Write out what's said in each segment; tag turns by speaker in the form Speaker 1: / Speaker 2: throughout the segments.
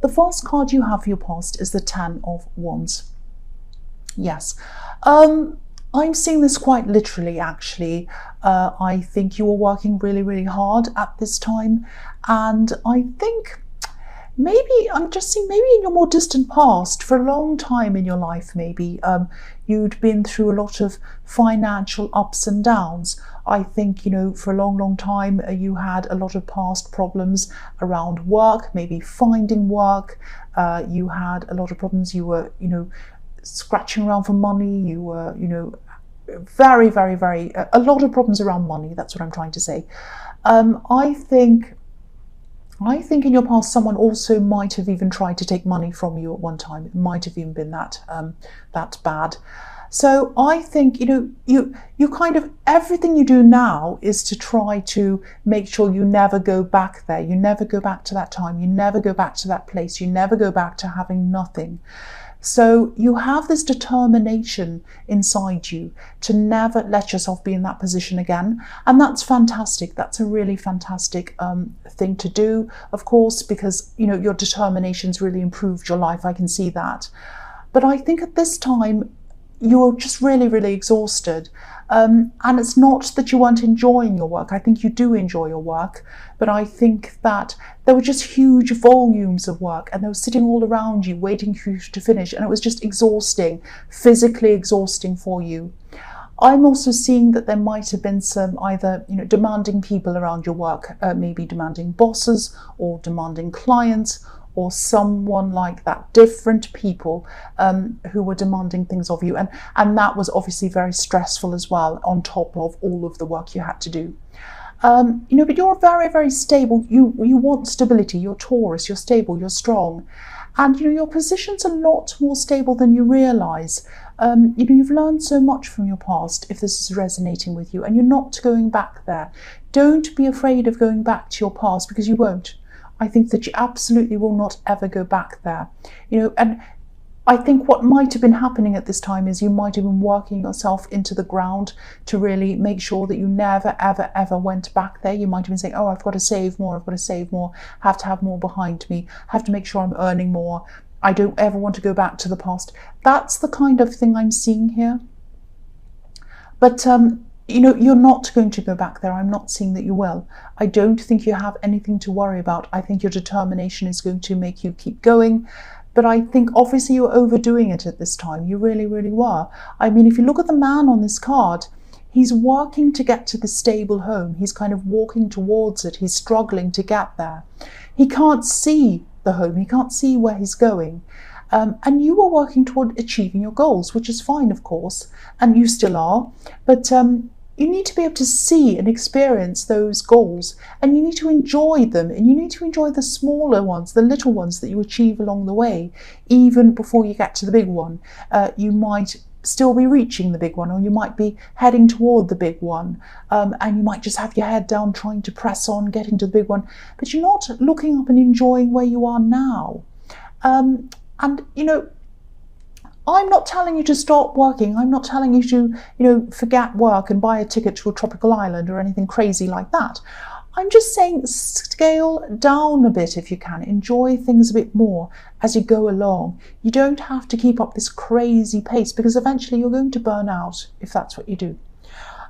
Speaker 1: The first card you have for your past is the Ten of Wands. Yes. I'm seeing this quite literally, actually. I think you were working really, really hard at this time. And I think maybe, I'm just seeing maybe in your more distant past, for a long time in your life, maybe you'd been through a lot of financial ups and downs. I think, you know, for a long, long time, you had a lot of past problems around work, maybe finding work. You had a lot of problems. You were, you know, scratching around for money. You were, you know, very, very, very, a lot of problems around money. That's what I'm trying to say. I think in your past, someone also might have even tried to take money from you at one time. It might have even been that bad. So I think, you know, you kind of, everything you do now is to try to make sure you never go back there. You never go back to that time. You never go back to that place. You never go back to having nothing. So you have this determination inside you to never let yourself be in that position again. And that's fantastic. That's a really fantastic thing to do, of course, because, you know, your determination's really improved your life. I can see that. But I think at this time, you're just really, really exhausted. And it's not that you weren't enjoying your work. I think you do enjoy your work. But I think that there were just huge volumes of work and they were sitting all around you waiting for you to finish. And it was just exhausting, physically exhausting for you. I'm also seeing that there might have been some either, you know, demanding people around your work, maybe demanding bosses or demanding clients, or someone like that, different people who were demanding things of you. And that was obviously very stressful as well, on top of all of the work you had to do. You know, but you're very, very stable. You want stability. You're Taurus, you're stable, you're strong. And, you know, your position's a lot more stable than you realise. You know, you've learned so much from your past, if this is resonating with you, and you're not going back there. Don't be afraid of going back to your past, because you won't. I think that you absolutely will not ever go back there. You know, and I think what might have been happening at this time is you might have been working yourself into the ground to really make sure that you never, ever, ever went back there. You might have been saying, oh, I've got to save more, I've got to save more, have to have more behind me, have to make sure I'm earning more. I don't ever want to go back to the past. That's the kind of thing I'm seeing here. But, you know, you're not going to go back there. I'm not seeing that you will. I don't think you have anything to worry about. I think your determination is going to make you keep going. But I think obviously you're overdoing it at this time. You really, really were. I mean, if you look at the man on this card, he's working to get to the stable home. He's kind of walking towards it. He's struggling to get there. He can't see the home. He can't see where he's going. And you are working toward achieving your goals, which is fine, of course, and you still are. But you need to be able to see and experience those goals, and you need to enjoy them, and you need to enjoy the smaller ones, the little ones that you achieve along the way, even before you get to the big one. You might still be reaching the big one, or you might be heading toward the big one, and you might just have your head down trying to press on, getting to the big one, but you're not looking up and enjoying where you are now. And, you know, I'm not telling you to stop working. I'm not telling you to, you know, forget work and buy a ticket to a tropical island or anything crazy like that. I'm just saying scale down a bit if you can. Enjoy things a bit more as you go along. You don't have to keep up this crazy pace, because eventually you're going to burn out if that's what you do.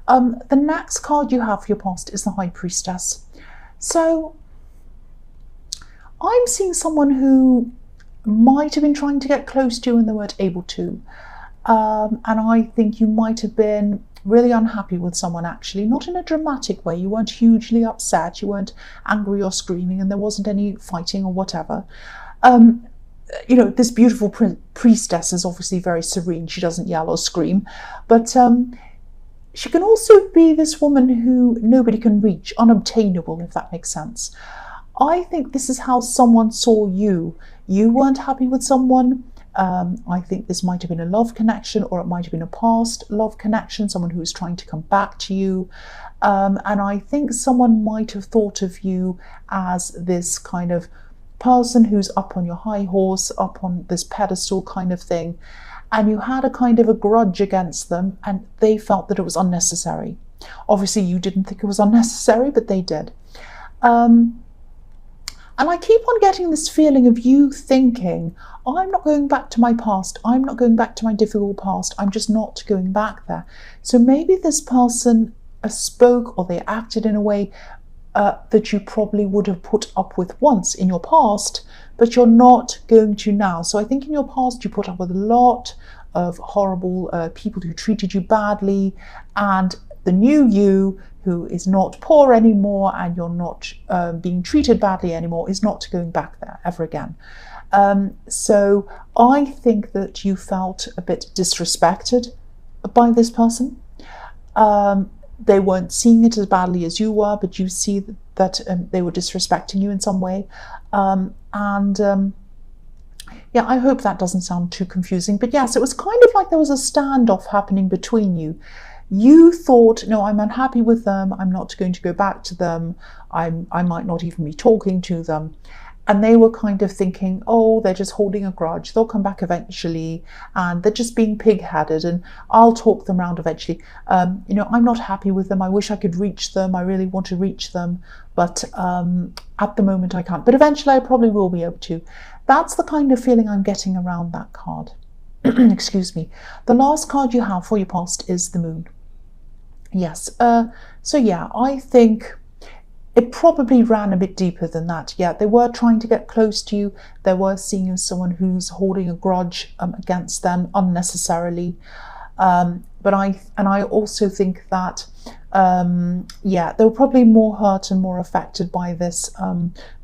Speaker 1: The next card you have for your past is the High Priestess. So I'm seeing someone who might have been trying to get close to you and they weren't able to. And I think you might have been really unhappy with someone, actually, not in a dramatic way. You weren't hugely upset, you weren't angry or screaming, and there wasn't any fighting or whatever. You know, this beautiful priestess is obviously very serene. She doesn't yell or scream, but she can also be this woman who nobody can reach, unobtainable, if that makes sense. I think this is how someone saw you. You weren't happy with someone. I think this might have been a love connection, or it might have been a past love connection, someone who was trying to come back to you. And I think someone might have thought of you as this kind of person who's up on your high horse, up on this pedestal kind of thing. And you had a kind of a grudge against them, and they felt that it was unnecessary. Obviously, you didn't think it was unnecessary, but they did. And I keep on getting this feeling of you thinking, I'm not going back to my past. I'm not going back to my difficult past. I'm just not going back there. So maybe this person spoke or they acted in a way that you probably would have put up with once in your past, but you're not going to now. So I think in your past you put up with a lot of horrible people who treated you badly, and the new you who is not poor anymore and you're not being treated badly anymore is not going back there ever again. So I think that you felt a bit disrespected by this person. They weren't seeing it as badly as you were, but you see that they were disrespecting you in some way. Yeah, I hope that doesn't sound too confusing. But yes, it was kind of like there was a standoff happening between you. You thought, no, I'm unhappy with them. I'm not going to go back to them. I might not even be talking to them. And they were kind of thinking, oh, they're just holding a grudge. They'll come back eventually, and they're just being pig-headed, and I'll talk them round eventually. I'm not happy with them. I wish I could reach them. I really want to reach them, but at the moment I can't. But eventually I probably will be able to. That's the kind of feeling I'm getting around that card. Excuse me. The last card you have for your past is the Moon. Yes. So yeah, I think it probably ran a bit deeper than that. Yeah, they were trying to get close to you. They were seeing you as someone who's holding a grudge against them unnecessarily. But I also think that yeah, they were probably more hurt and more affected by this,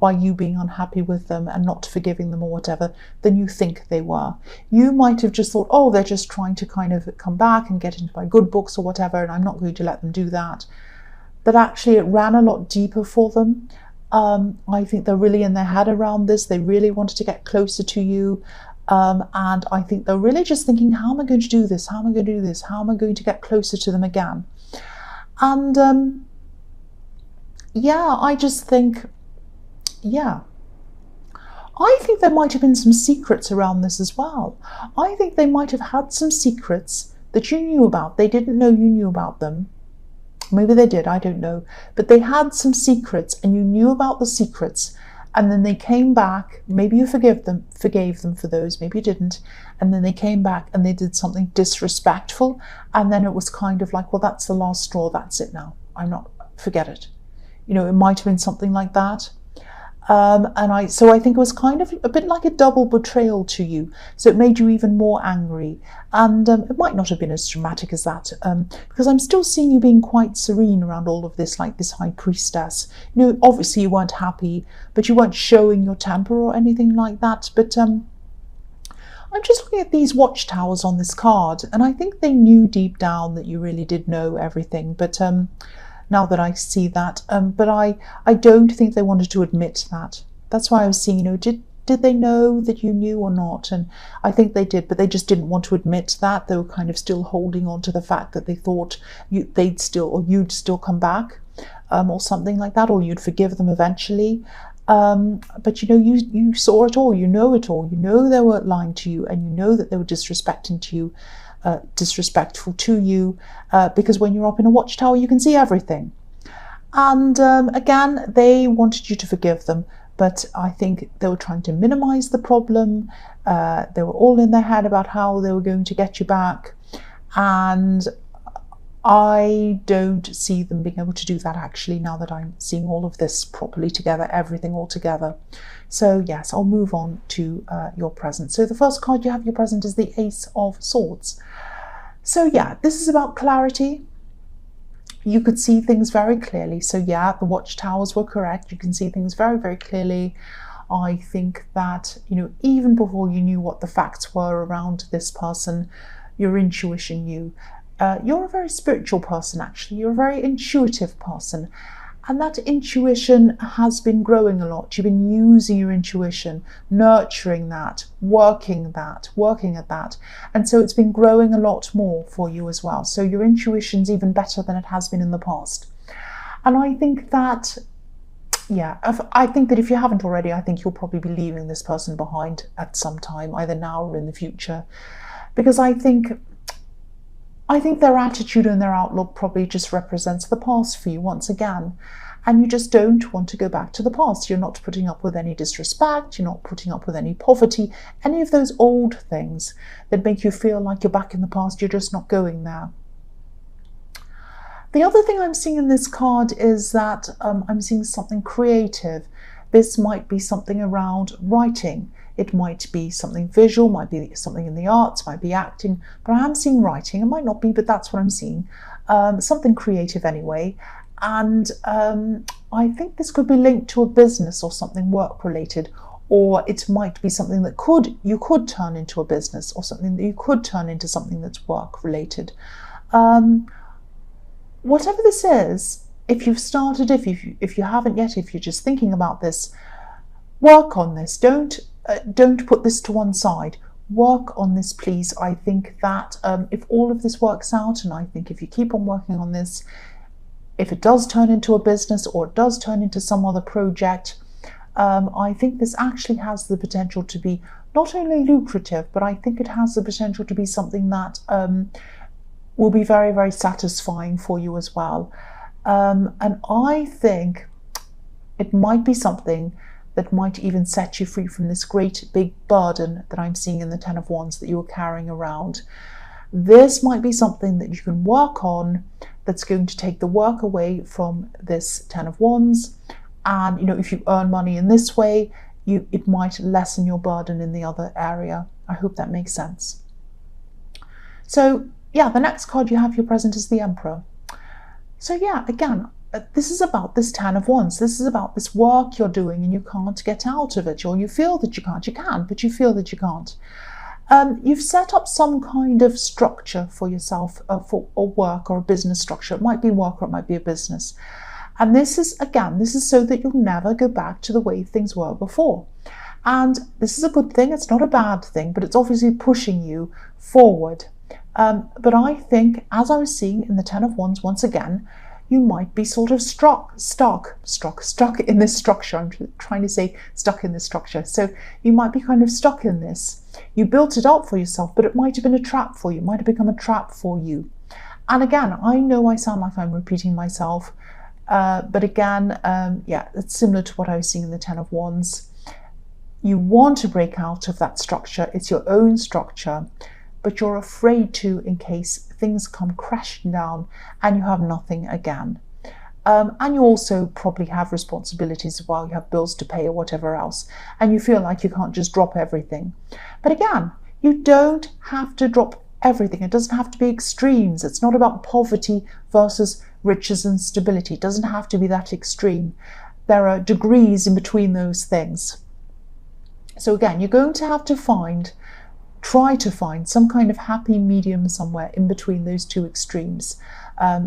Speaker 1: by you being unhappy with them and not forgiving them or whatever, than you think they were. You might have just thought, oh, they're just trying to kind of come back and get into my good books or whatever, and I'm not going to let them do that. But actually it ran a lot deeper for them. I think they're really in their head around this. They really wanted to get closer to you. And I think they're really just thinking, how am I going to do this? How am I going to do this? How am I going to get closer to them again? And yeah, I just think, yeah, I think there might have been some secrets around this as well. I think they might have had some secrets that you knew about. They didn't know you knew about them. Maybe they did, I don't know. But they had some secrets and you knew about the secrets. And then they came back, maybe you forgave them for those, maybe you didn't. And then they came back and they did something disrespectful. And then it was kind of like, well, that's the last straw, that's it now. Forget it. It might have been something like that. So I think it was kind of a bit like a double betrayal to you. So it made you even more angry. And it might not have been as dramatic as that, because I'm still seeing you being quite serene around all of this, like this high priestess. Obviously you weren't happy, but you weren't showing your temper or anything like that. But I'm just looking at these watchtowers on this card, and I think they knew deep down that you really did know everything. But now that I see that, but I don't think they wanted to admit that. That's why I was seeing, did they know that you knew or not? And I think they did, but they just didn't want to admit that. They were kind of still holding on to the fact that they thought you'd still come back, or something like that, or you'd forgive them eventually. But you saw it all, you know it all. You know they were lying to you, and you know that they were disrespectful to you, because when you're up in a watchtower you can see everything. And again, they wanted you to forgive them, but I think they were trying to minimize the problem. They were all in their head about how they were going to get you back, and I don't see them being able to do that actually, now that I'm seeing all of this properly together, everything all together. So yes, I'll move on to your present. So the first card you have your present is the Ace of Swords. So yeah, this is about clarity. You could see things very clearly. So yeah, the watchtowers were correct. You can see things very, very clearly. I think that, even before you knew what the facts were around this person, your intuition knew. You're a very spiritual person, actually. You're a very intuitive person. And that intuition has been growing a lot. You've been using your intuition, nurturing that, working at that. And so it's been growing a lot more for you as well. So your intuition's even better than it has been in the past. And I think that, yeah, I think that if you haven't already, I think you'll probably be leaving this person behind at some time, either now or in the future. Because I think their attitude and their outlook probably just represents the past for you once again. and you just don't want to go back to the past. You're not putting up with any disrespect, you're not putting up with any poverty, any of those old things that make you feel like you're back in the past. You're just not going there. The other thing I'm seeing in this card is that I'm seeing something creative. This might be something around writing. It might be something visual, might be something in the arts, might be acting, but I am seeing writing. It might not be, but that's what I'm seeing. Something creative anyway. And I think this could be linked to a business or something work-related, or it might be something that you could turn into a business, or something that you could turn into something that's work-related. Whatever this is, if you've started, if you haven't yet, if you're just thinking about this, work on this. Don't put this to one side. Work on this, please. I think that if all of this works out, and I think if you keep on working on this, if it does turn into a business or it does turn into some other project, I think this actually has the potential to be not only lucrative, but I think it has the potential to be something that will be very, very satisfying for you as well. And I think it might be something that might even set you free from this great big burden that I'm seeing in the Ten of Wands that you're carrying around. This might be something that you can work on that's going to take the work away from this Ten of Wands. And, you know, if you earn money in this way, it might lessen your burden in the other area. I hope that makes sense. So, yeah, the next card you have your present is the Emperor. So, yeah, again, this is about this Ten of Wands. This is about this work you're doing and you can't get out of it, or you feel that you can't. You can, but you feel that you can't. You've set up some kind of structure for yourself, for a work or a business structure. It might be work or it might be a business. And this is, again, this is so that you'll never go back to the way things were before. And this is a good thing. It's not a bad thing, but it's obviously pushing you forward. But I think, as I was seeing in the Ten of Wands, once again, you might be sort of stuck in this structure. I'm trying to say stuck in this structure. So you might be kind of stuck in this. You built it up for yourself, but it might have been a trap for you. It might have become a trap for you. And again, I know I sound like I'm repeating myself, but again, yeah, it's similar to what I was seeing in the Ten of Wands. You want to break out of that structure. It's your own structure, but you're afraid to, in case things come crashing down and you have nothing again. And you also probably have responsibilities as well. You have bills to pay or whatever else, and you feel like you can't just drop everything. But again, you don't have to drop everything. It doesn't have to be extremes. It's not about poverty versus riches and stability. It doesn't have to be that extreme. There are degrees in between those things. So again, you're going to have to try to find some kind of happy medium somewhere in between those two extremes.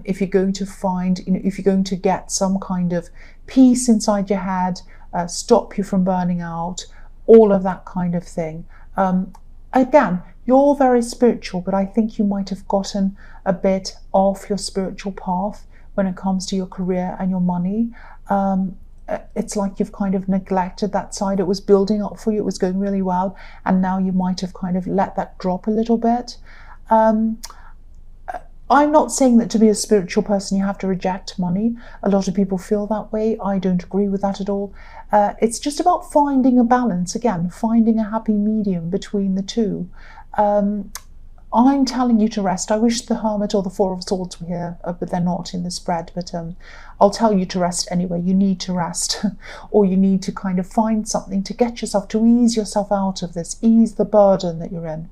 Speaker 1: If you're going to find, if you're going to get some kind of peace inside your head, stop you from burning out, all of that kind of thing. Again, you're very spiritual, but I think you might have gotten a bit off your spiritual path when it comes to your career and your money. It's like you've kind of neglected that side. It was building up for you, it was going really well, and now you might have kind of let that drop a little bit. I'm not saying that to be a spiritual person you have to reject money. A lot of people feel that way. I don't agree with that at all. It's just about finding a balance, again, finding a happy medium between the two. I'm telling you to rest. I wish the Hermit or the Four of Swords were here, but they're not in the spread. But I'll tell you to rest anyway. You need to rest, or you need to kind of find something to get yourself, to ease yourself out of this, ease the burden that you're in.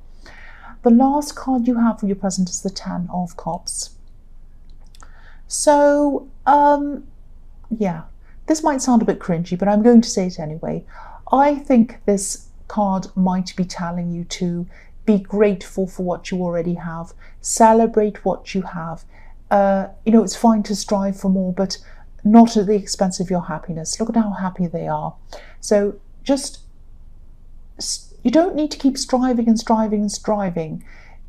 Speaker 1: The last card you have for your present is the Ten of Cups. So, yeah, this might sound a bit cringy, but I'm going to say it anyway. I think this card might be telling you to be grateful for what you already have. Celebrate what you have. It's fine to strive for more, but not at the expense of your happiness. Look at how happy they are. So just, you don't need to keep striving and striving and striving.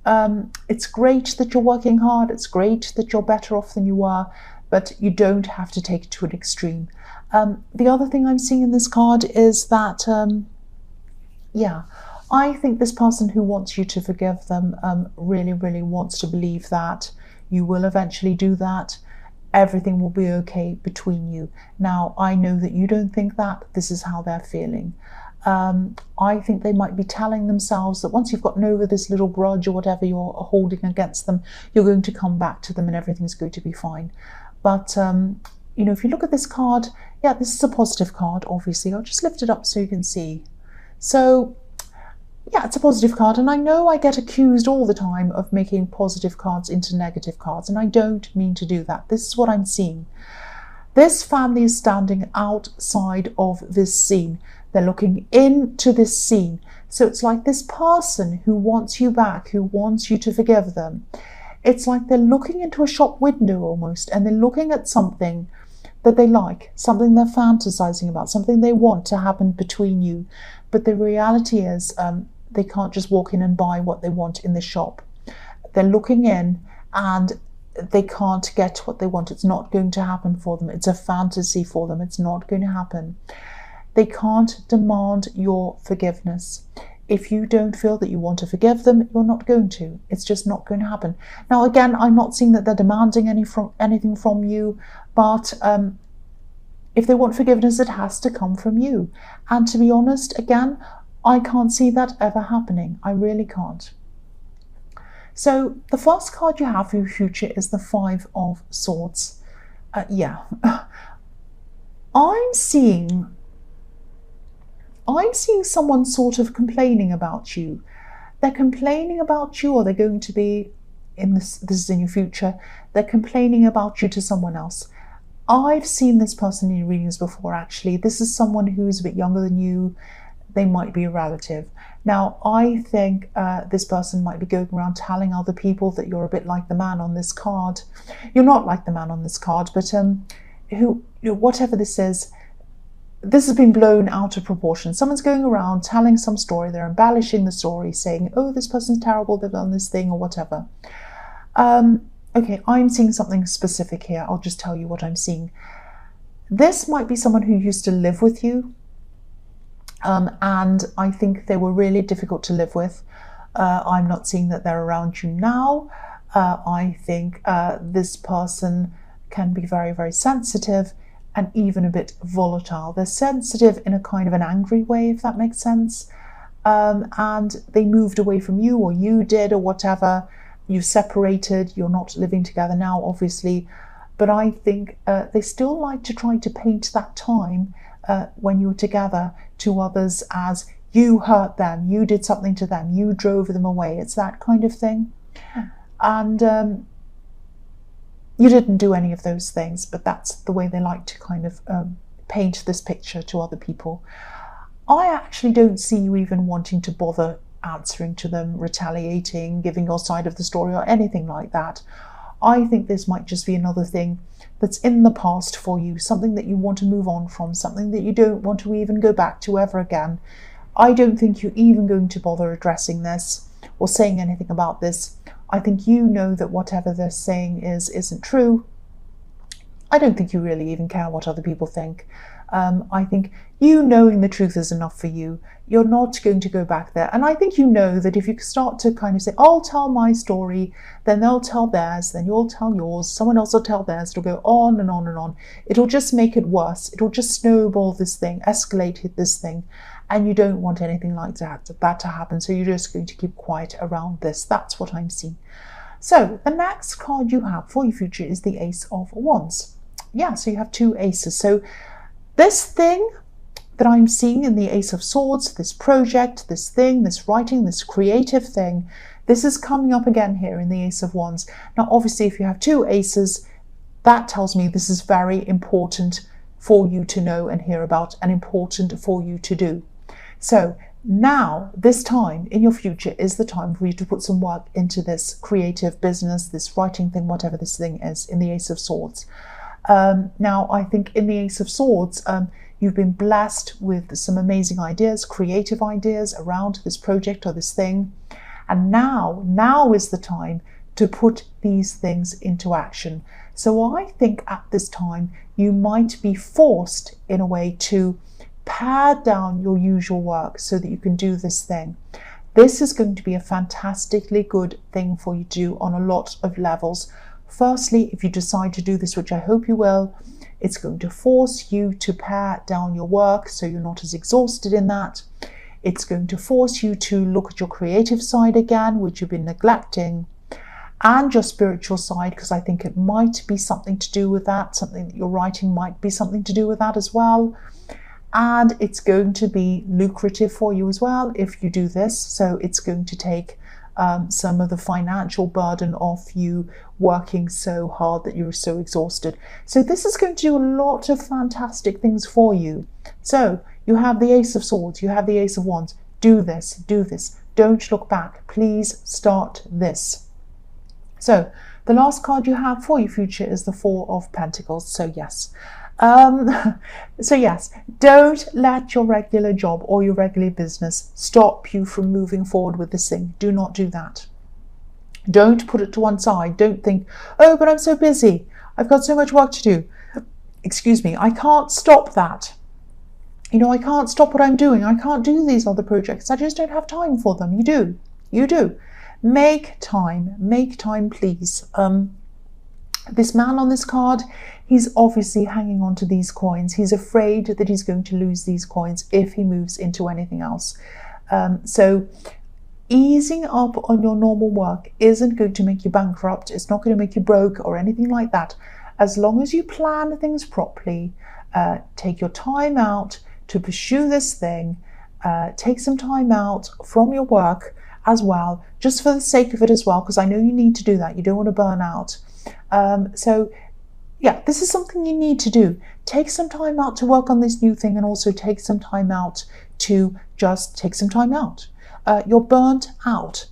Speaker 1: It's great that you're working hard. It's great that you're better off than you were, but you don't have to take it to an extreme. The other thing I'm seeing in this card is that, yeah, I think this person who wants you to forgive them really, really wants to believe that you will eventually do that. everything will be okay between you. Now, I know that you don't think that. This is how they're feeling. I think they might be telling themselves that once you've gotten over this little grudge or whatever you're holding against them, you're going to come back to them and everything's going to be fine. But, you know, if you look at this card, yeah, this is a positive card, obviously. I'll just lift it up so you can see. So, yeah, it's a positive card, and I know I get accused all the time of making positive cards into negative cards, and I don't mean to do that. This is what I'm seeing. This family is standing outside of this scene. They're looking into this scene. So it's like this person who wants you back, who wants you to forgive them. It's like they're looking into a shop window almost, and they're looking at something that they like, something they're fantasizing about, something they want to happen between you. But the reality is they can't just walk in and buy what they want in the shop. They're looking in and they can't get what they want. It's not going to happen for them. It's a fantasy for them. It's not going to happen. They can't demand your forgiveness. If you don't feel that you want to forgive them, you're not going to. It's just not going to happen. Now, again, I'm not saying that they're demanding anything from you, but if they want forgiveness, it has to come from you. And to be honest, again, I can't see that ever happening. I really can't. So the first card you have for your future is the Five of Swords. Yeah. I'm seeing someone sort of complaining about you. They're complaining about you, or they're going to be, this is in your future, they're complaining about you to someone else. I've seen this person in readings before, actually. This is someone who's a bit younger than you. They might be a relative. Now, I think this person might be going around telling other people that you're a bit like the man on this card. You're not like the man on this card, but whatever this is, this has been blown out of proportion. Someone's going around telling some story. They're embellishing the story, saying, oh, this person's terrible, they've done this thing, or whatever. Okay, I'm seeing something specific here. I'll just tell you what I'm seeing. This might be someone who used to live with you, and I think they were really difficult to live with. I'm not seeing that they're around you now. I think this person can be very, very sensitive and even a bit volatile. They're sensitive in a kind of an angry way, if that makes sense. And they moved away from you, or you did, or whatever. You separated, you're not living together now, obviously. But I think they still like to try to paint that time when you were together to others as you hurt them, you did something to them, you drove them away. It's that kind of thing. And you didn't do any of those things, but that's the way they like to kind of paint this picture to other people. I actually don't see you even wanting to bother answering to them, retaliating, giving your side of the story, or anything like that. I think this might just be another thing that's in the past for you, something that you want to move on from, something that you don't want to even go back to ever again. I don't think you're even going to bother addressing this or saying anything about this. I think you know that whatever they're saying isn't true. I don't think you really even care what other people think. I think you knowing the truth is enough for you. You're not going to go back there. And I think you know that if you start to kind of say, I'll tell my story, then they'll tell theirs, then you'll tell yours, someone else will tell theirs, it'll go on and on and on. It'll just make it worse. It'll just snowball this thing, escalate this thing. And you don't want anything like that to happen. So you're just going to keep quiet around this. That's what I'm seeing. So the next card you have for your future is the Ace of Wands. Yeah, so you have two aces. So this thing that I'm seeing in the Ace of Swords, this project, this thing, this writing, this creative thing, this is coming up again here in the Ace of Wands. Now, obviously, if you have two aces, that tells me this is very important for you to know and hear about, and important for you to do. So now, this time in your future is the time for you to put some work into this creative business, this writing thing, whatever this thing is, in the Ace of Swords. Now, I think in the Ace of Swords, you've been blessed with some amazing ideas, creative ideas around this project or this thing. And now is the time to put these things into action. So I think at this time, you might be forced in a way to pare down your usual work so that you can do this thing. This is going to be a fantastically good thing for you to do on a lot of levels. Firstly, if you decide to do this, which I hope you will, it's going to force you to pare down your work so you're not as exhausted in that. It's going to force you to look at your creative side again, which you've been neglecting, and your spiritual side, because I think it might be something to do with that. Something that you're writing might be something to do with that as well. And it's going to be lucrative for you as well if you do this. So it's going to take some of the financial burden off you working so hard that you're so exhausted. So this is going to do a lot of fantastic things for you. So you have the Ace of Swords, you have the Ace of Wands. Do this, do this. Don't look back. Please start this. So the last card you have for your future is the Four of Pentacles. So yes. Yes, don't let your regular job or your regular business stop you from moving forward with this thing. Do not do that. Don't put it to one side. Don't think, oh, but I'm so busy. I've got so much work to do. Excuse me, I can't stop that. You know, I can't stop what I'm doing. I can't do these other projects. I just don't have time for them. You do. You do. Make time, please. This man on this card, he's obviously hanging on to these coins. He's afraid that he's going to lose these coins if he moves into anything else. So easing up on your normal work isn't going to make you bankrupt. It's not going to make you broke or anything like that. As long as you plan things properly, take your time out to pursue this thing, take some time out from your work as well, just for the sake of it as well, because I know you need to do that. You don't want to burn out. So yeah, this is something you need to do. Take some time out to work on this new thing, and also take some time out to just take some time out. You're burnt out.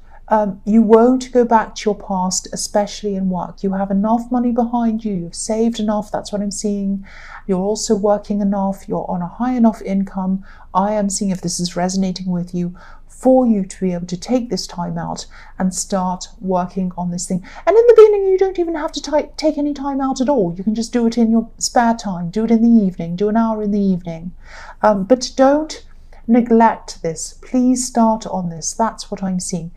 Speaker 1: You won't go back to your past, especially in work. You have enough money behind you. You've saved enough. That's what I'm seeing. You're also working enough. You're on a high enough income. I am seeing, if this is resonating with you, for you to be able to take this time out and start working on this thing. And in the beginning, you don't even have to take any time out at all. You can just do it in your spare time. Do it in the evening. Do an hour in the evening. But don't neglect this. Please start on this. That's what I'm seeing.